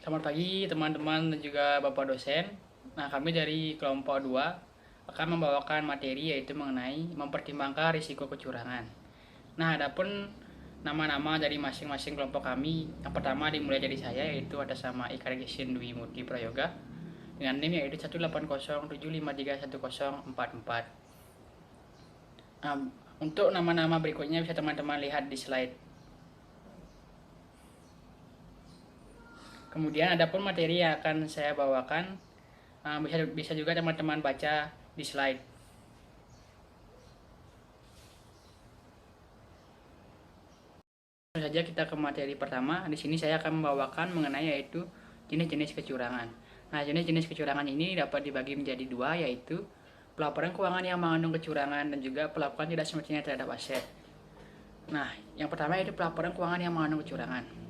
Selamat pagi teman-teman dan juga Bapak dosen. Nah, kami dari kelompok 2 akan membawakan materi yaitu mengenai mempertimbangkan risiko kecurangan. Nah, adapun nama-nama dari masing-masing kelompok kami, yang pertama dimulai dari saya yaitu atas nama Ika Regishin Dwi Murti Prayoga dengan NIM yaitu 18075310044. Nah, untuk nama-nama berikutnya bisa teman-teman lihat di slide. Kemudian adapun materi yang akan saya bawakan bisa juga teman-teman baca di slide. Langsung saja kita ke materi pertama. Di sini saya akan membawakan mengenai yaitu jenis-jenis kecurangan. Nah, jenis-jenis kecurangan ini dapat dibagi menjadi dua, yaitu pelaporan keuangan yang mengandung kecurangan dan juga pelaporan tidak semestinya terhadap aset. Nah, yang pertama yaitu pelaporan keuangan yang mengandung kecurangan.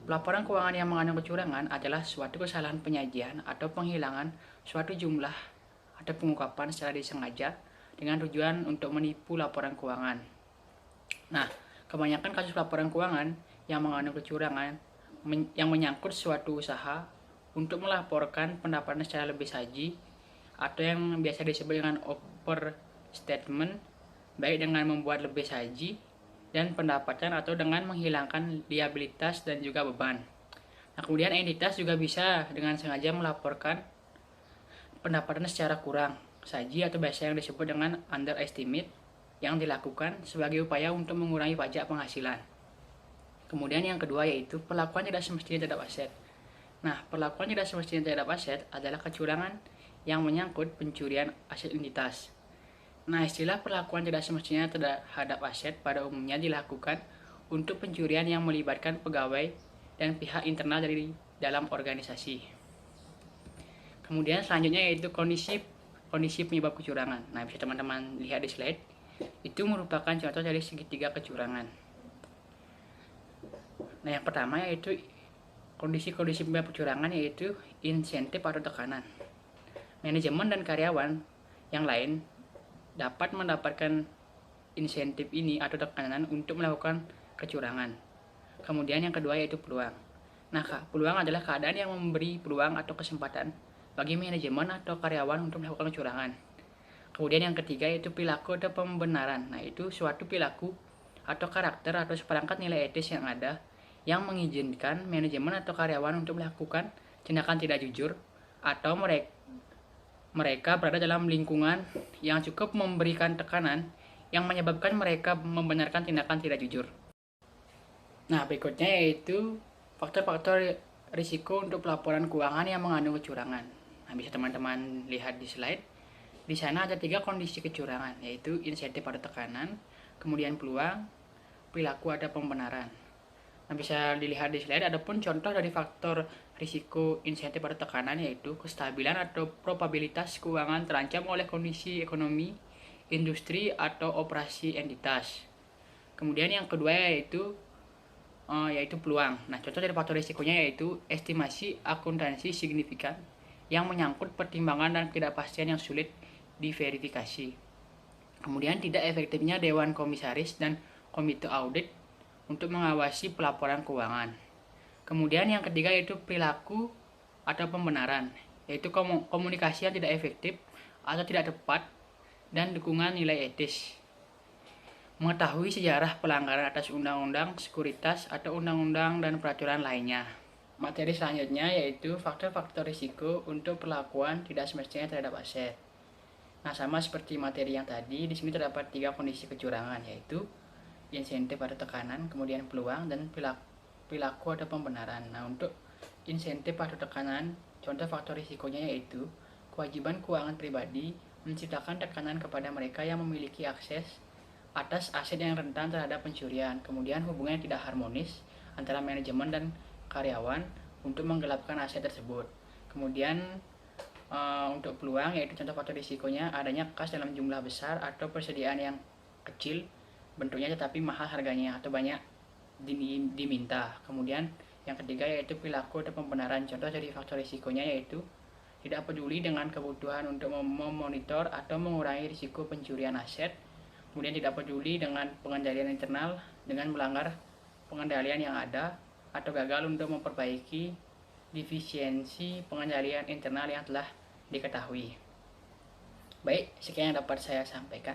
Pelaporan keuangan yang mengandung kecurangan adalah suatu kesalahan penyajian atau penghilangan suatu jumlah atau pengungkapan secara disengaja dengan tujuan untuk menipu laporan keuangan. Nah, kebanyakan kasus laporan keuangan yang mengandung kecurangan yang menyangkut suatu usaha untuk melaporkan pendapatan secara lebih saji atau yang biasa disebut dengan overstatement, baik dengan membuat lebih saji dan pendapatan atau dengan menghilangkan liabilitas dan juga beban. Nah, kemudian entitas juga bisa dengan sengaja melaporkan pendapatan secara kurang saji atau biasa yang disebut dengan underestimate yang dilakukan sebagai upaya untuk mengurangi pajak penghasilan. Kemudian yang kedua yaitu perlakuan tidak semestinya terhadap aset. Nah, perlakuan tidak semestinya terhadap aset adalah kecurangan yang menyangkut pencurian aset entitas. Nah, istilah perlakuan tidak semestinya terhadap aset pada umumnya dilakukan untuk pencurian yang melibatkan pegawai dan pihak internal dari dalam organisasi. Kemudian selanjutnya yaitu kondisi penyebab kecurangan. Nah, bisa teman-teman lihat di slide. Itu merupakan contoh dari segitiga kecurangan. Nah, yang pertama yaitu kondisi-kondisi penyebab kecurangan yaitu insentif atau tekanan. Manajemen dan karyawan yang lain dapat mendapatkan insentif ini atau tekanan untuk melakukan kecurangan. Kemudian yang kedua yaitu peluang. Nah, peluang adalah keadaan yang memberi peluang atau kesempatan bagi manajemen atau karyawan untuk melakukan kecurangan. Kemudian yang ketiga yaitu perilaku atau pembenaran. Nah, itu suatu perilaku atau karakter atau seperangkat nilai etis yang ada yang mengizinkan manajemen atau karyawan untuk melakukan tindakan tidak jujur atau mereka berada dalam lingkungan yang cukup memberikan tekanan yang menyebabkan mereka membenarkan tindakan tidak jujur. Nah, berikutnya yaitu faktor-faktor risiko untuk pelaporan keuangan yang mengandung kecurangan. Nah, bisa teman-teman lihat di slide. Di sana ada 3 kondisi kecurangan, yaitu insentif atau tekanan, kemudian peluang, perilaku atau pembenaran. Nah, bisa dilihat di slide, adapun contoh dari faktor risiko insentif atau tekanan yaitu kestabilan atau probabilitas keuangan terancam oleh kondisi ekonomi, industri, atau operasi entitas. Kemudian yang kedua yaitu peluang. Nah, contoh dari faktor risikonya yaitu estimasi akuntansi signifikan yang menyangkut pertimbangan dan ketidakpastian yang sulit diverifikasi. Kemudian tidak efektifnya Dewan Komisaris dan Komite Audit untuk mengawasi pelaporan keuangan. Kemudian yang ketiga yaitu perilaku atau pembenaran, yaitu komunikasi yang tidak efektif atau tidak tepat dan dukungan nilai etis. Mengetahui sejarah pelanggaran atas undang-undang sekuritas atau undang-undang dan peraturan lainnya. Materi selanjutnya yaitu faktor-faktor risiko untuk perlakuan tidak semestinya terhadap aset. Nah, sama seperti materi yang tadi, di sini terdapat 3 kondisi kecurangan yaitu insentif atau tekanan, kemudian peluang, dan perilaku atau pembenaran. Nah, untuk insentif atau tekanan, contoh faktor risikonya yaitu kewajiban keuangan pribadi menciptakan tekanan kepada mereka yang memiliki akses atas aset yang rentan terhadap pencurian. Kemudian hubungan yang tidak harmonis antara manajemen dan karyawan untuk menggelapkan aset tersebut. Kemudian untuk peluang yaitu contoh faktor risikonya adanya kas dalam jumlah besar atau persediaan yang kecil bentuknya tetapi mahal harganya atau banyak diminta. Kemudian yang ketiga yaitu perilaku atau pembenaran. Contoh dari faktor risikonya yaitu tidak peduli dengan kebutuhan untuk memonitor atau mengurangi risiko pencurian aset. Kemudian tidak peduli dengan pengendalian internal dengan melanggar pengendalian yang ada atau gagal untuk memperbaiki defisiensi pengendalian internal yang telah diketahui. Baik, sekian yang dapat saya sampaikan.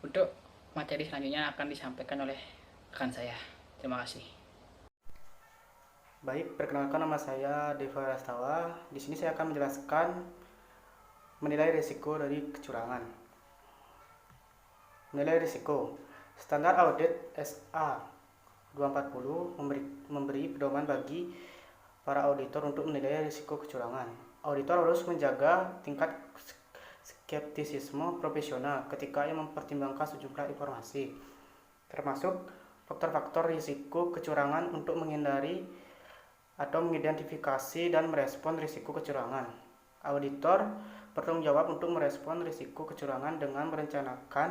Untuk materi selanjutnya akan disampaikan oleh rekan saya. Terima kasih. Baik, perkenalkan, nama saya Deva Rastawa. Di sini saya akan menjelaskan menilai risiko dari kecurangan. Menilai risiko. Standar audit SA 240 memberi pedoman bagi para auditor untuk menilai risiko kecurangan. Auditor harus menjaga tingkat skeptisisme profesional ketika ia mempertimbangkan sejumlah informasi, termasuk faktor-faktor risiko kecurangan untuk menghindari atau mengidentifikasi dan merespon risiko kecurangan. Auditor bertanggung jawab untuk merespon risiko kecurangan dengan merencanakan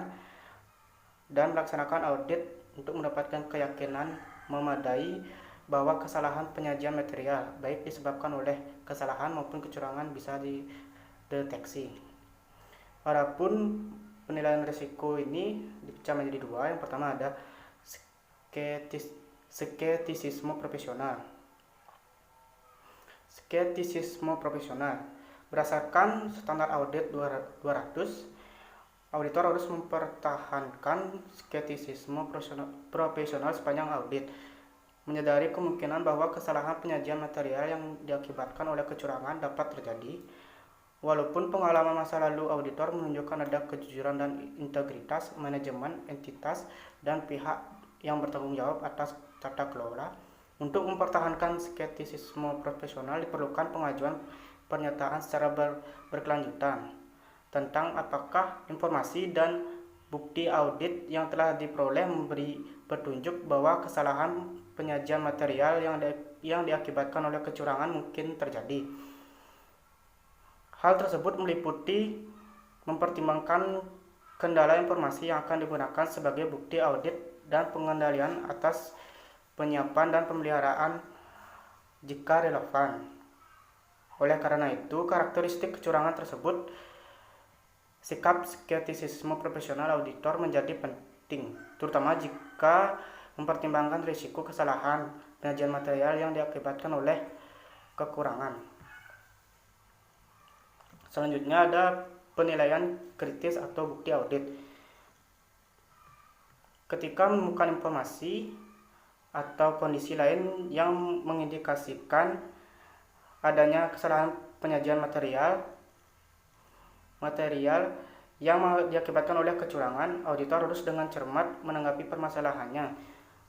dan melaksanakan audit untuk mendapatkan keyakinan memadai bahwa kesalahan penyajian material, baik disebabkan oleh kesalahan maupun kecurangan, bisa dideteksi. Adapun penilaian risiko ini dipecah menjadi dua. Yang pertama ada skeptisisme profesional. Skeptisisme profesional. Berdasarkan standar audit 200, auditor harus mempertahankan skeptisisme profesional sepanjang audit, menyadari kemungkinan bahwa kesalahan penyajian material yang diakibatkan oleh kecurangan dapat terjadi. Walaupun pengalaman masa lalu auditor menunjukkan ada kejujuran dan integritas manajemen, entitas, dan pihak yang bertanggung jawab atas tata kelola, untuk mempertahankan skeptisisme profesional diperlukan pengajuan pernyataan secara berkelanjutan tentang apakah informasi dan bukti audit yang telah diperoleh memberi petunjuk bahwa kesalahan penyajian material yang diakibatkan oleh kecurangan mungkin terjadi. Hal tersebut meliputi mempertimbangkan kendala informasi yang akan digunakan sebagai bukti audit dan pengendalian atas penyiapan dan pemeliharaan jika relevan. Oleh karena itu, karakteristik kecurangan tersebut, sikap skeptisisme profesional auditor menjadi penting, terutama jika mempertimbangkan risiko kesalahan penyajian material yang diakibatkan oleh kekurangan. Selanjutnya ada penilaian kritis atau bukti audit. Ketika menemukan informasi atau kondisi lain yang mengindikasikan adanya kesalahan penyajian material yang diakibatkan oleh kecurangan, auditor harus dengan cermat menanggapi permasalahannya,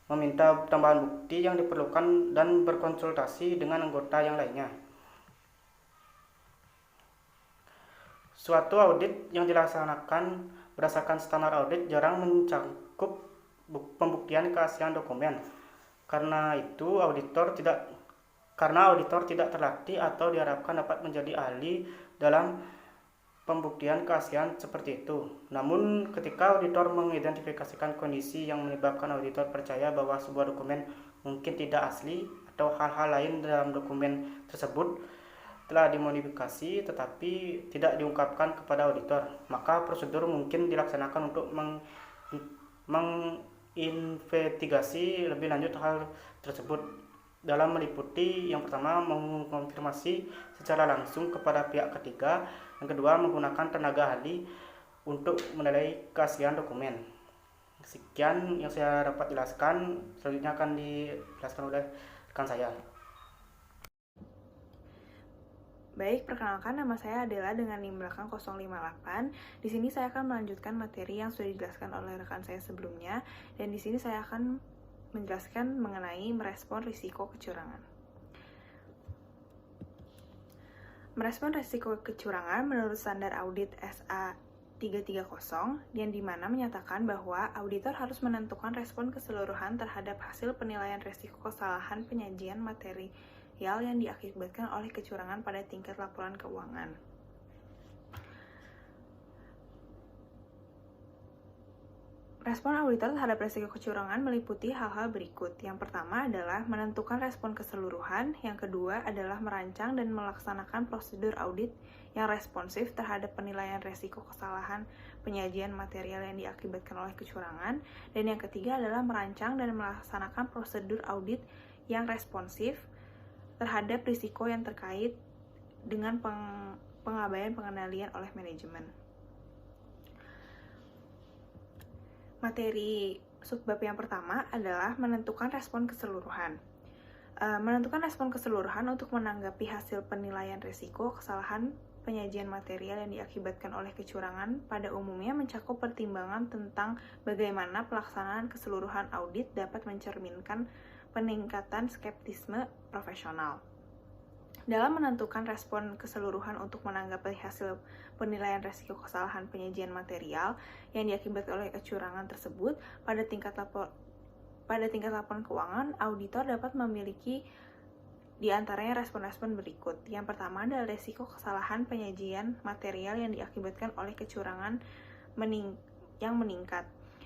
meminta tambahan bukti yang diperlukan, dan berkonsultasi dengan anggota yang lainnya. Suatu audit yang dilaksanakan berdasarkan standar audit jarang mencakup pembuktian keaslian dokumen. Karena auditor tidak terlatih atau diharapkan dapat menjadi ahli dalam pembuktian keaslian seperti itu. Namun, ketika auditor mengidentifikasikan kondisi yang menyebabkan auditor percaya bahwa sebuah dokumen mungkin tidak asli atau hal-hal lain dalam dokumen tersebut telah dimodifikasi tetapi tidak diungkapkan kepada auditor, maka prosedur mungkin dilaksanakan untuk menginvestigasi lebih lanjut hal tersebut, dalam meliputi yang pertama mengkonfirmasi secara langsung kepada pihak ketiga, yang kedua menggunakan tenaga ahli untuk menilai keaslian dokumen. Sekian yang saya dapat jelaskan, selanjutnya akan dijelaskan oleh rekan saya. Baik, perkenalkan, nama saya Adela dengan NIM belakang 058. Di sini saya akan melanjutkan materi yang sudah dijelaskan oleh rekan saya sebelumnya, dan di sini saya akan menjelaskan mengenai merespon risiko kecurangan. Merespon risiko kecurangan menurut standar audit SA 330, yang dimana menyatakan bahwa auditor harus menentukan respon keseluruhan terhadap hasil penilaian risiko kesalahan penyajian material yang diakibatkan oleh kecurangan pada tingkat laporan keuangan. Respon auditor terhadap risiko kecurangan meliputi hal-hal berikut. Yang pertama adalah menentukan respon keseluruhan, yang kedua adalah merancang dan melaksanakan prosedur audit yang responsif terhadap penilaian risiko kesalahan penyajian material yang diakibatkan oleh kecurangan, dan yang ketiga adalah merancang dan melaksanakan prosedur audit yang responsif terhadap risiko yang terkait dengan pengabaian pengendalian oleh manajemen. Materi subbab yang pertama adalah menentukan respon keseluruhan. Menentukan respon keseluruhan untuk menanggapi hasil penilaian risiko kesalahan penyajian material yang diakibatkan oleh kecurangan pada umumnya mencakup pertimbangan tentang bagaimana pelaksanaan keseluruhan audit dapat mencerminkan peningkatan skeptisme profesional. Dalam menentukan respon keseluruhan untuk menanggapi hasil penilaian risiko kesalahan penyajian material yang diakibatkan oleh kecurangan tersebut, pada tingkat laporan keuangan, auditor dapat memiliki di antaranya respon-respon berikut. Yang pertama adalah risiko kesalahan penyajian material yang diakibatkan oleh kecurangan yang meningkat,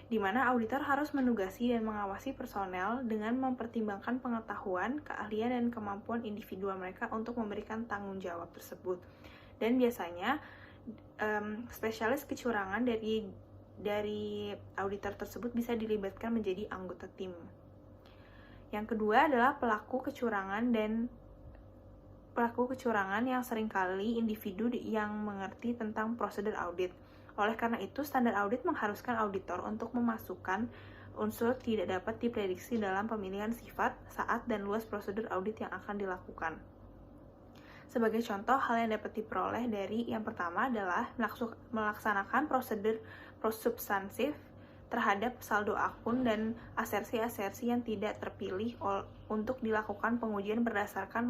di mana auditor harus menugasi dan mengawasi personel dengan mempertimbangkan pengetahuan, keahlian, dan kemampuan individual mereka untuk memberikan tanggung jawab tersebut. Dan biasanya spesialis kecurangan dari auditor tersebut bisa dilibatkan menjadi anggota tim. Yang kedua adalah pelaku kecurangan yang seringkali individu yang mengerti tentang prosedur audit. Oleh karena itu, standar audit mengharuskan auditor untuk memasukkan unsur tidak dapat diprediksi dalam pemilihan sifat, saat, dan luas prosedur audit yang akan dilakukan. Sebagai contoh, hal yang dapat diperoleh dari yang pertama adalah melaksanakan prosedur prosubstansif terhadap saldo akun dan asersi-asersi yang tidak terpilih untuk dilakukan pengujian berdasarkan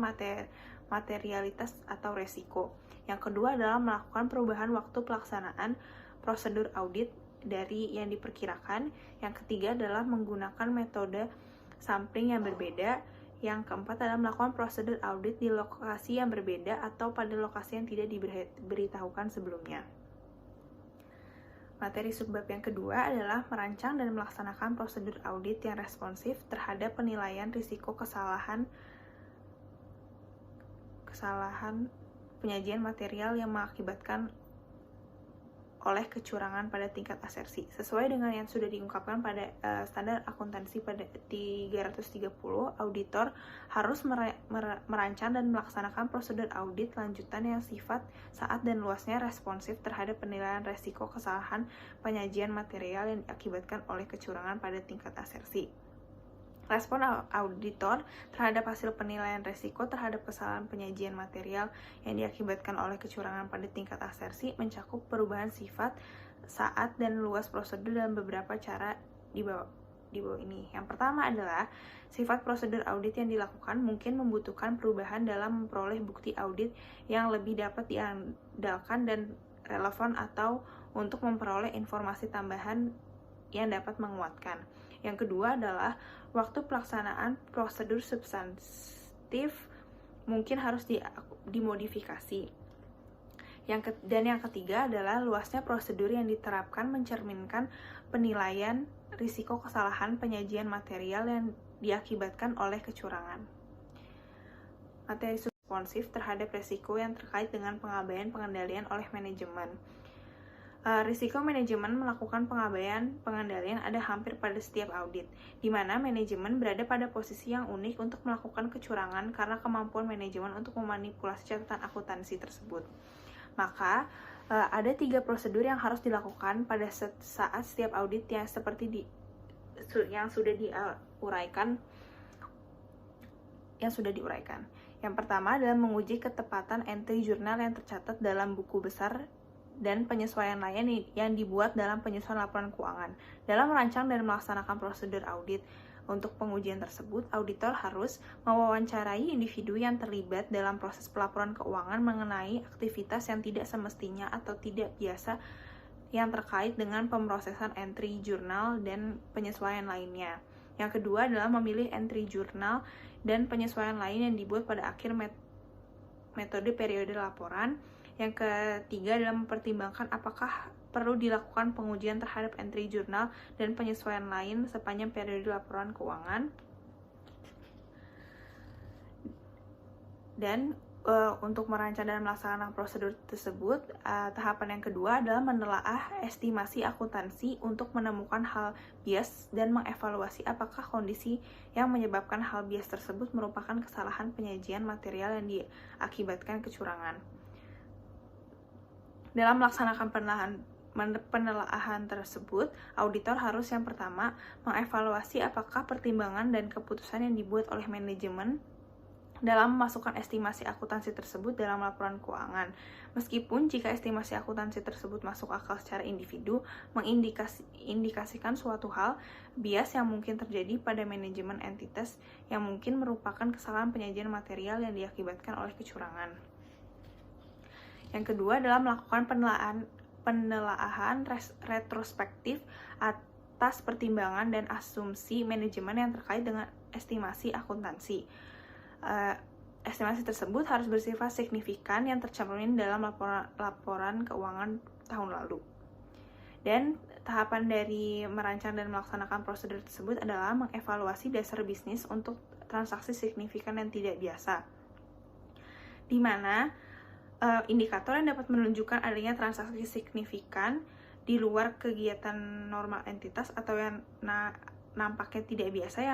materialitas atau resiko. Yang kedua adalah melakukan perubahan waktu pelaksanaan prosedur audit dari yang diperkirakan. Yang ketiga adalah menggunakan metode sampling yang berbeda. Yang keempat adalah melakukan prosedur audit di lokasi yang berbeda atau pada lokasi yang tidak diberitahukan sebelumnya. Materi subbab yang kedua adalah merancang dan melaksanakan prosedur audit yang responsif terhadap penilaian risiko kesalahan penyajian material yang mengakibatkan oleh kecurangan pada tingkat asersi. Sesuai dengan yang sudah diungkapkan pada standar akuntansi pada 330, auditor harus merancang dan melaksanakan prosedur audit lanjutan yang sifat, saat, dan luasnya responsif terhadap penilaian risiko kesalahan penyajian material yang diakibatkan oleh kecurangan pada tingkat asersi. Respon auditor terhadap hasil penilaian risiko terhadap kesalahan penyajian material yang diakibatkan oleh kecurangan pada tingkat asersi mencakup perubahan sifat, saat, dan luas prosedur dalam beberapa cara di bawah ini. Yang pertama adalah sifat prosedur audit yang dilakukan mungkin membutuhkan perubahan dalam memperoleh bukti audit yang lebih dapat diandalkan dan relevan, atau untuk memperoleh informasi tambahan yang dapat menguatkan. Yang kedua adalah waktu pelaksanaan prosedur substantif mungkin harus dimodifikasi. Dan yang ketiga adalah luasnya prosedur yang diterapkan mencerminkan penilaian risiko kesalahan penyajian material yang diakibatkan oleh kecurangan. Materi responsif terhadap risiko yang terkait dengan pengabaian pengendalian oleh manajemen. Risiko manajemen melakukan pengabaian pengendalian ada hampir pada setiap audit, di mana manajemen berada pada posisi yang unik untuk melakukan kecurangan karena kemampuan manajemen untuk memanipulasi catatan akuntansi tersebut. Maka, ada 3 prosedur yang harus dilakukan pada saat setiap audit yang seperti yang sudah diuraikan. Yang pertama adalah menguji ketepatan entry jurnal yang tercatat dalam buku besar dan penyesuaian lain yang dibuat dalam penyusunan laporan keuangan. Dalam merancang dan melaksanakan prosedur audit untuk pengujian tersebut, auditor harus mewawancarai individu yang terlibat dalam proses pelaporan keuangan mengenai aktivitas yang tidak semestinya atau tidak biasa yang terkait dengan pemrosesan entry jurnal dan penyesuaian lainnya. Yang kedua adalah memilih entry jurnal dan penyesuaian lain yang dibuat pada akhir metode periode laporan. Yang ketiga adalah mempertimbangkan apakah perlu dilakukan pengujian terhadap entry jurnal dan penyesuaian lain sepanjang periode laporan keuangan. Dan untuk merancang dan melaksanakan prosedur tersebut, tahapan yang kedua adalah menelaah estimasi akuntansi untuk menemukan hal bias dan mengevaluasi apakah kondisi yang menyebabkan hal bias tersebut merupakan kesalahan penyajian material yang diakibatkan kecurangan. Dalam melaksanakan penelaahan tersebut, auditor harus yang pertama mengevaluasi apakah pertimbangan dan keputusan yang dibuat oleh manajemen dalam memasukkan estimasi akuntansi tersebut dalam laporan keuangan. Meskipun jika estimasi akuntansi tersebut masuk akal secara individu, mengindikasikan suatu hal bias yang mungkin terjadi pada manajemen entitas yang mungkin merupakan kesalahan penyajian material yang diakibatkan oleh kecurangan. Yang kedua adalah melakukan penelaahan retrospektif atas pertimbangan dan asumsi manajemen yang terkait dengan estimasi akuntansi. Estimasi tersebut harus bersifat signifikan yang tercermin dalam laporan keuangan tahun lalu. Dan tahapan dari merancang dan melaksanakan prosedur tersebut adalah mengevaluasi dasar bisnis untuk transaksi signifikan dan tidak biasa, di mana indikator yang dapat menunjukkan adanya transaksi signifikan di luar kegiatan normal entitas atau yang nampaknya tidak biasa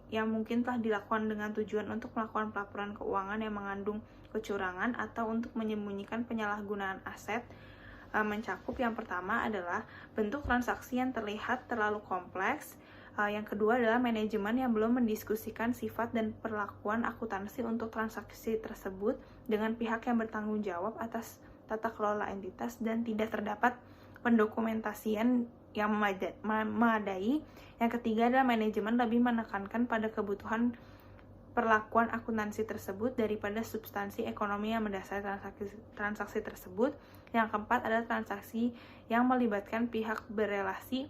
yang mungkin telah dilakukan dengan tujuan untuk melakukan pelaporan keuangan yang mengandung kecurangan atau untuk menyembunyikan penyalahgunaan aset, mencakup yang pertama adalah bentuk transaksi yang terlihat terlalu kompleks, yang kedua adalah manajemen yang belum mendiskusikan sifat dan perlakuan akuntansi untuk transaksi tersebut dengan pihak yang bertanggung jawab atas tata kelola entitas dan tidak terdapat pendokumentasian yang memadai. Yang ketiga adalah manajemen lebih menekankan pada kebutuhan perlakuan akuntansi tersebut daripada substansi ekonomi yang mendasari transaksi tersebut. Yang keempat adalah transaksi yang melibatkan pihak berelasi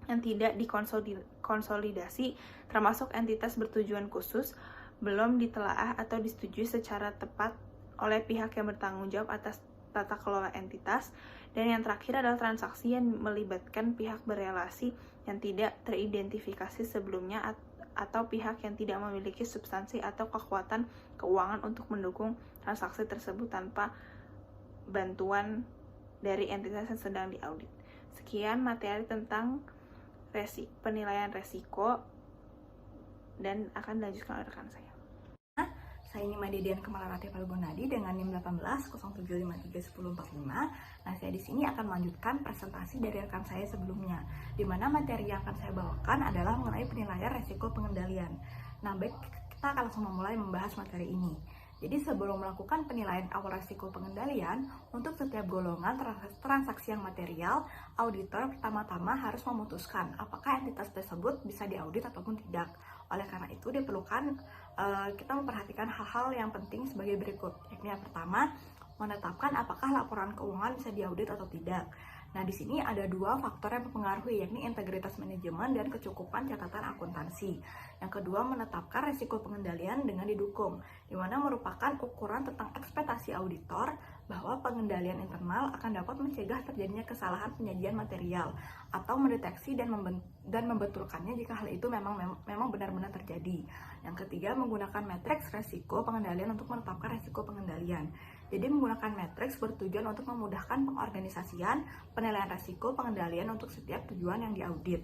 yang tidak dikonsolidasi, termasuk entitas bertujuan khusus, belum ditelaah atau disetujui secara tepat oleh pihak yang bertanggung jawab atas tata kelola entitas. Dan yang terakhir adalah transaksi yang melibatkan pihak berelasi yang tidak teridentifikasi sebelumnya atau pihak yang tidak memiliki substansi atau kekuatan keuangan untuk mendukung transaksi tersebut tanpa bantuan dari entitas yang sedang diaudit. Sekian materi tentang penilaian resiko dan akan dilanjutkan oleh rekan saya. Saya Nima Dedian Kemalarati Falgunadi dengan NIM 1807531045. Nah, saya di sini akan melanjutkan presentasi dari rekan saya sebelumnya, di mana materi yang akan saya bawakan adalah mengenai penilaian resiko pengendalian. Nah, baik, kita akan langsung memulai membahas materi ini. Jadi sebelum melakukan penilaian awal resiko pengendalian untuk setiap golongan transaksi yang material, auditor pertama-tama harus memutuskan apakah entitas tersebut bisa diaudit ataupun tidak. Oleh karena itu diperlukan kita memperhatikan hal-hal yang penting sebagai berikut, yakni yang pertama, menetapkan apakah laporan keuangan bisa diaudit atau tidak. Nah, di sini ada dua faktor yang mempengaruhi, yakni integritas manajemen dan kecukupan catatan akuntansi. Yang kedua, menetapkan resiko pengendalian dengan didukung, di mana merupakan ukuran tentang ekspektasi auditor bahwa pengendalian internal akan dapat mencegah terjadinya kesalahan penyajian material atau mendeteksi dan membetulkannya jika hal itu memang benar-benar terjadi. Yang ketiga, menggunakan matriks resiko pengendalian untuk menetapkan resiko pengendalian. Jadi menggunakan matriks bertujuan untuk memudahkan pengorganisasian penilaian resiko pengendalian untuk setiap tujuan yang diaudit.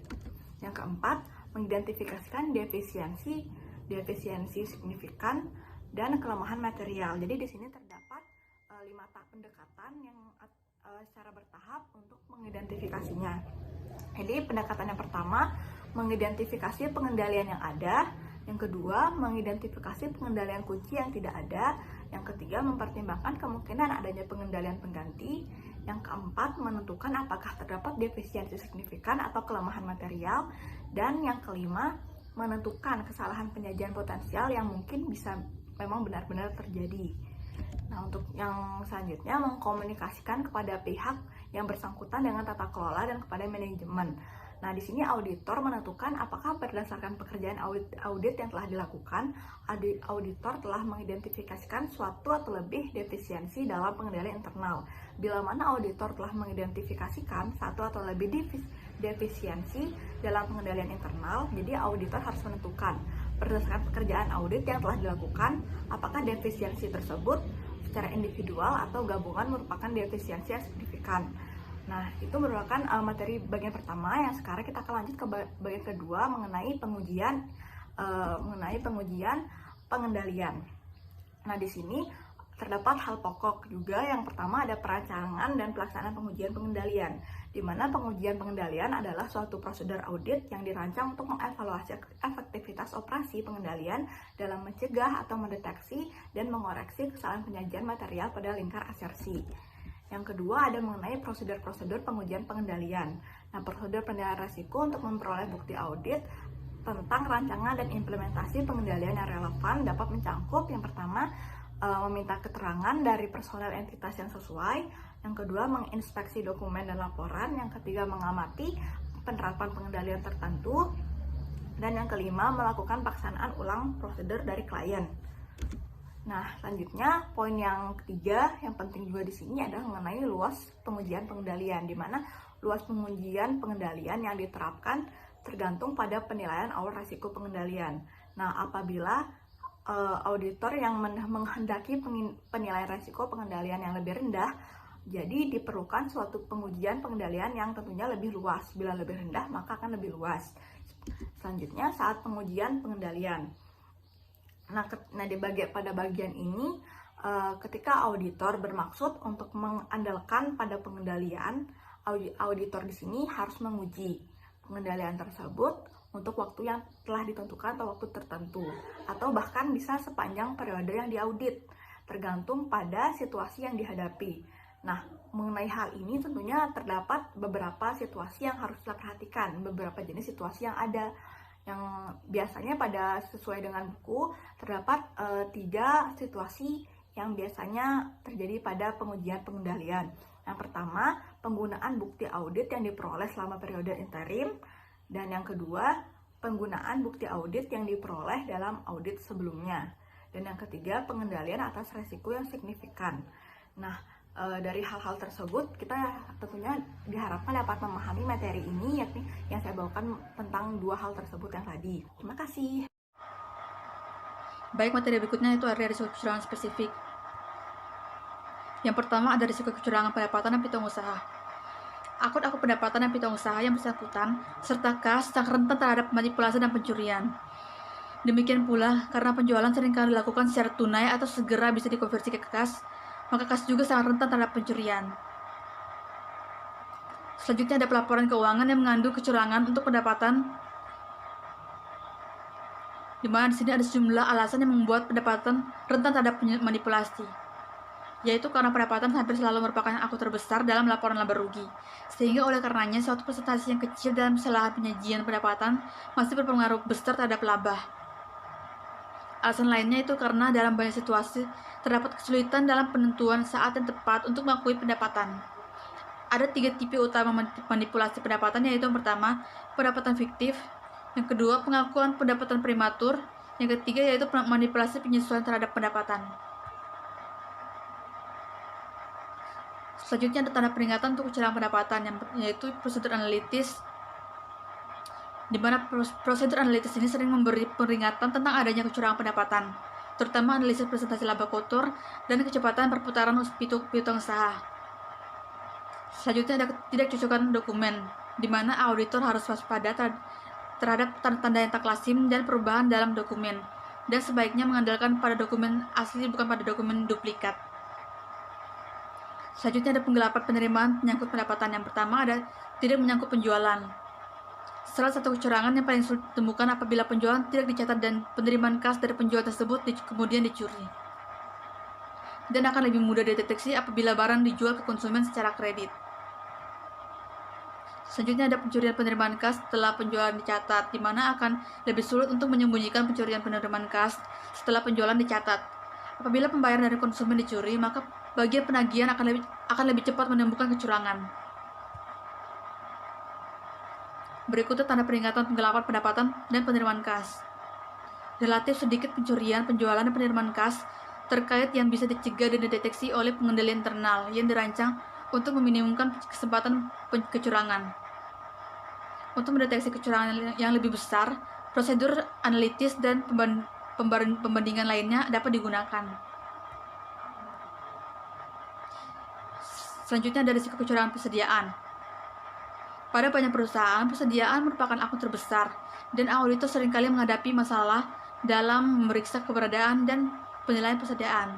Yang keempat, mengidentifikasikan defisiensi signifikan dan kelemahan material. Jadi di sini terdapat 5 tahap pendekatan yang secara bertahap untuk mengidentifikasinya. Jadi pendekatan yang pertama, mengidentifikasi pengendalian yang ada. Yang kedua, mengidentifikasi pengendalian kunci yang tidak ada. Yang ketiga, mempertimbangkan kemungkinan adanya pengendalian pengganti. Yang keempat, menentukan apakah terdapat defisiensi signifikan atau kelemahan material. Dan yang kelima, menentukan kesalahan penyajian potensial yang mungkin bisa memang benar-benar terjadi. Nah, untuk yang selanjutnya, mengkomunikasikan kepada pihak yang bersangkutan dengan tata kelola dan kepada manajemen. Nah, di sini auditor menentukan apakah berdasarkan pekerjaan audit yang telah dilakukan, auditor telah mengidentifikasikan suatu atau lebih defisiensi dalam pengendalian internal. Bila mana auditor telah mengidentifikasikan satu atau lebih defisiensi dalam pengendalian internal, jadi auditor harus menentukan berdasarkan pekerjaan audit yang telah dilakukan, apakah defisiensi tersebut secara individual atau gabungan merupakan defisiensi yang signifikan. Nah, itu merupakan materi bagian pertama. Yang sekarang kita akan lanjut ke bagian kedua mengenai pengujian pengendalian. Nah, di sini terdapat hal pokok juga. Yang pertama ada perancangan dan pelaksanaan pengujian pengendalian, di mana pengujian pengendalian adalah suatu prosedur audit yang dirancang untuk mengevaluasi efektivitas operasi pengendalian dalam mencegah atau mendeteksi dan mengoreksi kesalahan penyajian material pada lingkar asersi. Yang kedua ada mengenai prosedur-prosedur pengujian pengendalian. Nah, prosedur penilaian risiko untuk memperoleh bukti audit tentang rancangan dan implementasi pengendalian yang relevan dapat mencangkup yang pertama meminta keterangan dari personel entitas yang sesuai, yang kedua menginspeksi dokumen dan laporan, yang ketiga mengamati penerapan pengendalian tertentu, dan yang kelima melakukan pelaksanaan ulang prosedur dari klien. Nah, selanjutnya poin yang ketiga yang penting juga di sini adalah mengenai luas pengujian pengendalian, di mana luas pengujian pengendalian yang diterapkan tergantung pada penilaian awal risiko pengendalian. Nah, apabila auditor yang menghendaki penilaian risiko pengendalian yang lebih rendah, jadi diperlukan suatu pengujian pengendalian yang tentunya lebih luas. Bila lebih rendah, maka akan lebih luas. Selanjutnya, saat pengujian pengendalian. Nah, pada bagian ini, ketika auditor bermaksud untuk mengandalkan pada pengendalian, auditor di sini harus menguji pengendalian tersebut untuk waktu yang telah ditentukan atau waktu tertentu, atau bahkan bisa sepanjang periode yang diaudit, tergantung pada situasi yang dihadapi. Nah, mengenai hal ini tentunya terdapat beberapa situasi yang harus kita perhatikan, beberapa jenis situasi yang ada, yang biasanya sesuai dengan buku terdapat 3 situasi yang biasanya terjadi pada pengujian pengendalian. Yang pertama, penggunaan bukti audit yang diperoleh selama periode interim. Dan yang kedua, penggunaan bukti audit yang diperoleh dalam audit sebelumnya. Dan yang ketiga, pengendalian atas resiko yang signifikan. Nah, dari hal-hal tersebut, kita tentunya diharapkan dapat memahami materi ini, yakni yang saya bawakan tentang 2 hal tersebut yang tadi. Terima kasih. Baik, materi berikutnya itu area risiko kecurangan spesifik. Yang pertama ada risiko kecurangan pendapatan dan piutang usaha. Akun-akun pendapatan dan piutang usaha yang bersangkutan serta kas sangat rentan terhadap manipulasi dan pencurian. Demikian pula, karena penjualan seringkali dilakukan secara tunai atau segera bisa dikonversi ke kas, maka kas juga sangat rentan terhadap pencurian. Selanjutnya ada pelaporan keuangan yang mengandung kecurangan untuk pendapatan, di mana di sini ada sejumlah alasan yang membuat pendapatan rentan terhadap manipulasi, yaitu karena pendapatan hampir selalu merupakan akun terbesar dalam laporan laba rugi, sehingga oleh karenanya suatu presentasi yang kecil dalam kesalahan penyajian pendapatan masih berpengaruh besar terhadap laba. Alasan lainnya itu karena dalam banyak situasi terdapat kesulitan dalam penentuan saat yang tepat untuk mengakui pendapatan. Ada 3 tipe utama manipulasi pendapatan, yaitu yang pertama, pendapatan fiktif, yang kedua, pengakuan pendapatan prematur, yang ketiga yaitu manipulasi penyesuaian terhadap pendapatan. Selanjutnya ada tanda peringatan untuk kecurangan pendapatan, yaitu prosedur analitis, di mana prosedur analitis ini sering memberi peringatan tentang adanya kecurangan pendapatan, terutama analisis presentasi laba kotor dan kecepatan perputaran piutang usaha. Selanjutnya ada ketidakcocokan dokumen, di mana auditor harus waspada terhadap tanda-tanda yang tak lazim dan perubahan dalam dokumen, dan sebaiknya mengandalkan pada dokumen asli bukan pada dokumen duplikat. Selanjutnya ada penggelapan penerimaan menyangkut pendapatan. Yang pertama ada tidak menyangkut penjualan. Salah satu kecurangan yang paling sulit ditemukan apabila penjualan tidak dicatat dan penerimaan kas dari penjual tersebut kemudian dicuri. Dan akan lebih mudah dideteksi apabila barang dijual ke konsumen secara kredit. Selanjutnya ada pencurian penerimaan kas setelah penjualan dicatat, di mana akan lebih sulit untuk menyembunyikan pencurian penerimaan kas setelah penjualan dicatat. Apabila pembayaran dari konsumen dicuri, maka bagian penagihan akan lebih cepat menemukan kecurangan. Berikutnya tanda peringatan penggelapan pendapatan dan penerimaan kas. Relatif sedikit pencurian, penjualan, dan penerimaan kas terkait yang bisa dicegah dan dideteksi oleh pengendalian internal yang dirancang untuk meminimumkan kesempatan kecurangan. Untuk mendeteksi kecurangan yang lebih besar, prosedur analitis dan pembandingan lainnya dapat digunakan. Selanjutnya ada risiko kecurangan persediaan. Pada banyak perusahaan, persediaan merupakan akun terbesar, dan auditor seringkali menghadapi masalah dalam memeriksa keberadaan dan penilaian persediaan.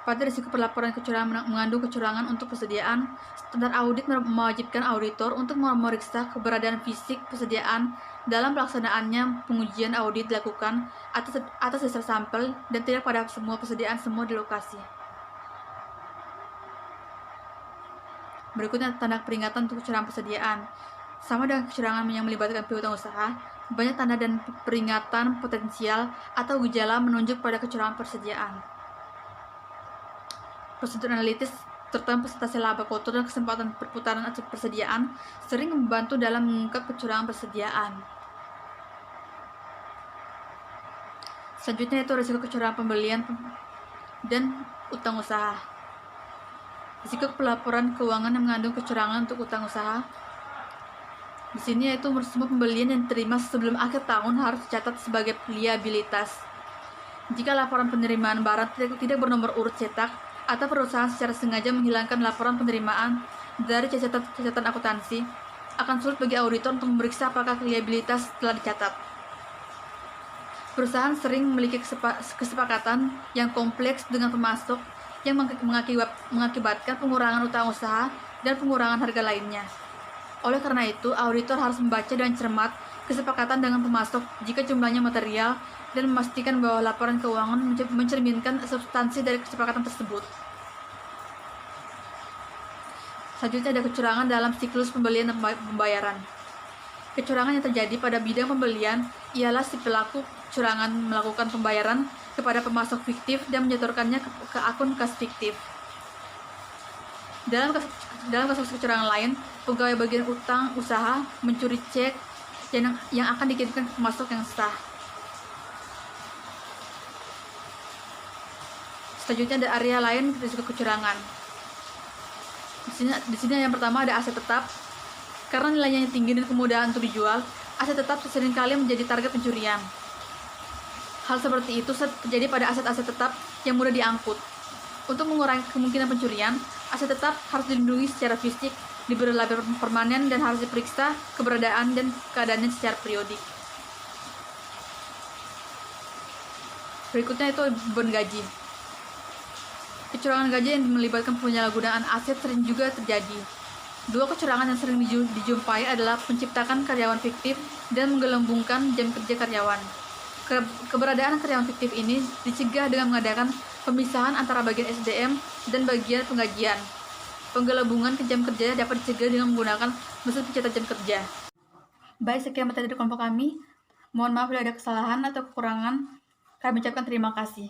Pada risiko pelaporan kecurangan mengandung kecurangan untuk persediaan, standar audit mewajibkan auditor untuk memeriksa keberadaan fisik persediaan dalam pelaksanaannya. Pengujian audit dilakukan atas dasar sampel dan tidak pada semua persediaan semua di lokasi. Berikutnya tanda peringatan untuk kecurangan persediaan. Sama dengan kecurangan yang melibatkan piutang usaha, banyak tanda dan peringatan potensial atau gejala menunjuk pada kecurangan persediaan. Prosedur analitis terutama presentasi laba kotor dan kesempatan perputaran persediaan sering membantu dalam mengungkap kecurangan persediaan. Selanjutnya itu risiko kecurangan pembelian dan utang usaha. Risiko pelaporan keuangan yang mengandung kecurangan untuk utang usaha. Di sini yaitu semua pembelian yang diterima sebelum akhir tahun harus dicatat sebagai liabilitas. Jika laporan penerimaan barang tidak bernomor urut cetak, atau perusahaan secara sengaja menghilangkan laporan penerimaan dari catatan akuntansi, akan sulit bagi auditor untuk memeriksa apakah liabilitas telah dicatat. Perusahaan sering memiliki kesepakatan yang kompleks dengan pemasok yang mengakibatkan pengurangan utang usaha dan pengurangan harga lainnya. Oleh karena itu, auditor harus membaca dengan cermat kesepakatan dengan pemasok jika jumlahnya material dan memastikan bahwa laporan keuangan mencerminkan substansi dari kesepakatan tersebut. Selanjutnya ada kecurangan dalam siklus pembelian dan pembayaran. Kecurangan yang terjadi pada bidang pembelian ialah si pelaku kecurangan melakukan pembayaran kepada pemasok fiktif dan menyetorkannya ke akun kas fiktif. Dalam kasus kecurangan lain, pegawai bagian utang usaha mencuri cek yang akan dikirimkan ke pemasok yang sah. Selanjutnya ada area lain risiko kecurangan. Di sini yang pertama ada aset tetap. Karena nilainya tinggi dan kemudahan untuk dijual, aset tetap seringkali menjadi target pencurian. Hal seperti itu terjadi pada aset-aset tetap yang mudah diangkut. Untuk mengurangi kemungkinan pencurian, aset tetap harus dilindungi secara fisik, diberi label permanen, dan harus diperiksa keberadaan dan keadaannya secara periodik. Berikutnya itu beban gaji. Kecurangan gaji yang melibatkan penyalahgunaan aset sering juga terjadi. Dua kecurangan yang sering dijumpai adalah menciptakan karyawan fiktif dan menggelembungkan jam kerja karyawan. Keberadaan karyawan fiktif ini dicegah dengan mengadakan pemisahan antara bagian SDM dan bagian penggajian. Penggelembungan ke jam kerja dapat dicegah dengan menggunakan mesin pencatat jam kerja. Baik, sekian materi dari kelompok kami. Mohon maaf bila ada kesalahan atau kekurangan. Kami ucapkan terima kasih.